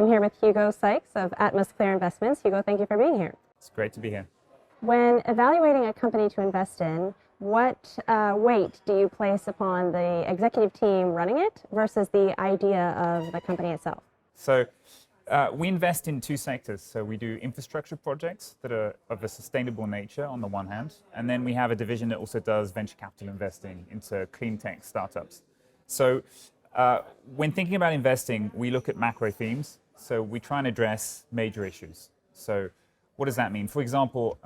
I'm here with Hugo Sykes of AtmosClear Investments. Hugo, thank you for being here. It's great to be here. When evaluating a company to invest in, what weight do you place upon the executive team running it versus the idea of the company itself? So we invest in two sectors. So we do infrastructure projects that are of a sustainable nature on the one hand, and then we have a division that also does venture capital investing into clean tech startups. So when thinking about investing, we look at macro themes. So we try and address major issues. So what does that mean? For example,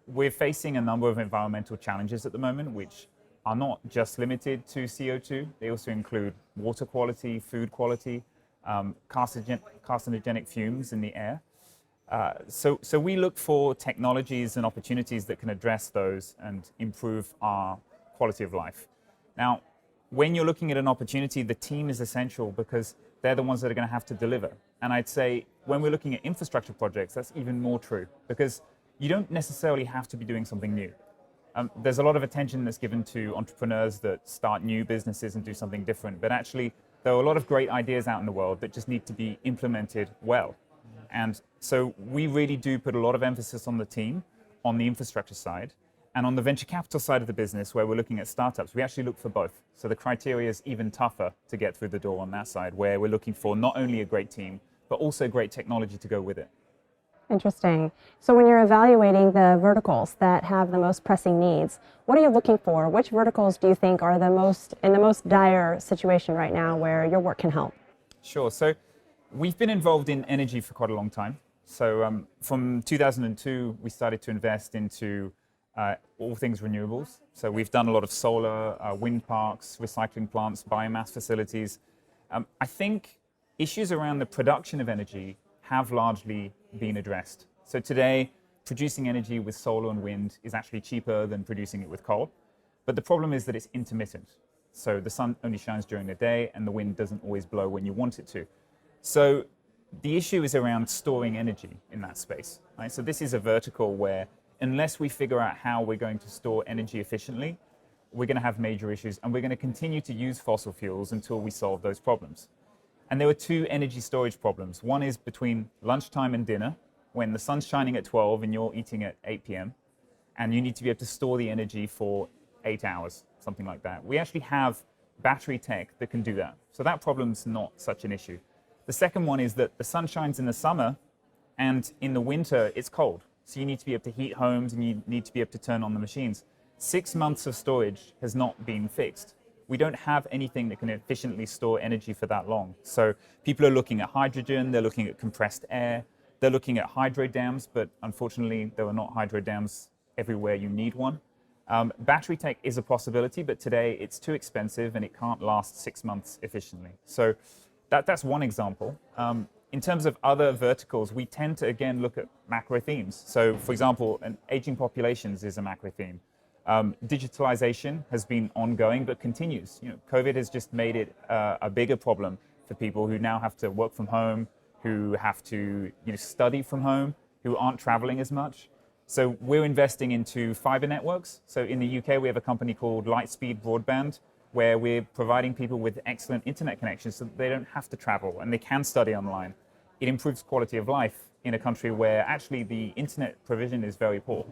we're facing a number of environmental challenges at the moment, which are not just limited to CO2. They also include water quality, food quality, carcinogenic fumes in the air. So we look for technologies and opportunities that can address those and improve our quality of life. Now, when you're looking at an opportunity, the team is essential because they're the ones that are going to have to deliver. And I'd say when we're looking at infrastructure projects, that's even more true because you don't necessarily have to be doing something new. There's a lot of attention that's given to entrepreneurs that start new businesses and do something different, but actually there are a lot of great ideas out in the world that just need to be implemented well. And so we really do put a lot of emphasis on the team, on the infrastructure side, and on the venture capital side of the business where we're looking at startups, we actually look for both. So the criteria is even tougher to get through the door on that side, where we're looking for not only a great team, but also great technology to go with it. Interesting. So when you're evaluating the verticals that have the most pressing needs, what are you looking for? Which verticals do you think are in the most dire situation right now where your work can help? Sure. So we've been involved in energy for quite a long time. So from 2002, we started to invest into all things renewables. So we've done a lot of solar, wind parks, recycling plants, biomass facilities. I think issues around the production of energy have largely been addressed. So today, producing energy with solar and wind is actually cheaper than producing it with coal. But the problem is that it's intermittent. So the sun only shines during the day and the wind doesn't always blow when you want it to. So the issue is around storing energy in that space. Right? So this is a vertical where unless we figure out how we're going to store energy efficiently, we're going to have major issues and we're going to continue to use fossil fuels until we solve those problems. And there were two energy storage problems. One is between lunchtime and dinner, when the sun's shining at 12 and you're eating at 8 p.m., and you need to be able to store the energy for 8 hours, something like that. We actually have battery tech that can do that. So that problem's not such an issue. The second one is that the sun shines in the summer, and in the winter, it's cold. So you need to be able to heat homes and you need to be able to turn on the machines. 6 months of storage has not been fixed. We don't have anything that can efficiently store energy for that long. So people are looking at hydrogen, they're looking at compressed air, they're looking at hydro dams, but unfortunately there are not hydro dams everywhere you need one. Battery tech is a possibility, but today it's too expensive and it can't last 6 months efficiently. So that's one example. In terms of other verticals, we tend to, again, look at macro themes. So, for example, aging populations is a macro theme. Digitalization has been ongoing, but continues. COVID has just made it a bigger problem for people who now have to work from home, who have to study from home, who aren't traveling as much. So we're investing into fiber networks. So in the UK, we have a company called Lightspeed Broadband, where we're providing people with excellent internet connections so that they don't have to travel and they can study online. It improves quality of life in a country where actually the internet provision is very poor.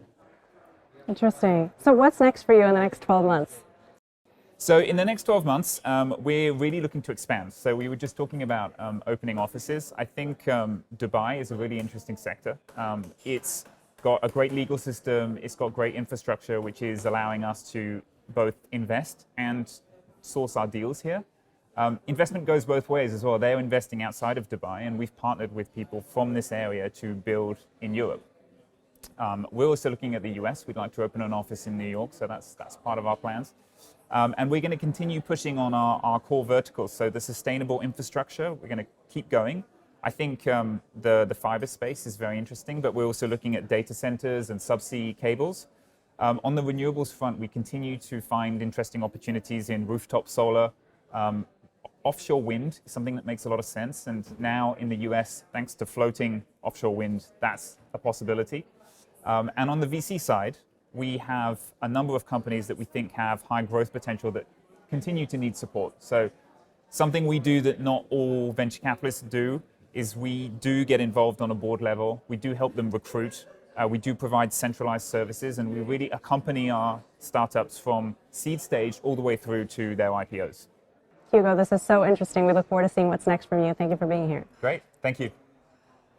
Interesting. So what's next for you in the next 12 months? So in the next 12 months, we're really looking to expand. So we were just talking about opening offices. I think Dubai is a really interesting sector. It's got a great legal system. It's got great infrastructure, which is allowing us to both invest and source our deals here. Investment goes both ways as well. They're investing outside of Dubai, and we've partnered with people from this area to build in Europe. We're also looking at the US. We'd like to open an office in New York, so that's part of our plans. And we're going to continue pushing on our core verticals. So the sustainable infrastructure, we're going to keep going. I think the fiber space is very interesting, but we're also looking at data centers and subsea cables. On the renewables front, we continue to find interesting opportunities in rooftop solar. Offshore wind is something that makes a lot of sense. And now in the US, thanks to floating offshore wind, that's a possibility. And on the VC side, we have a number of companies that we think have high growth potential that continue to need support. So something we do that not all venture capitalists do is we do get involved on a board level. We do help them recruit. We do provide centralized services, and we really accompany our startups from seed stage all the way through to their IPOs. Hugo, this is so interesting. We look forward to seeing what's next from you. Thank you for being here. Great. Thank you.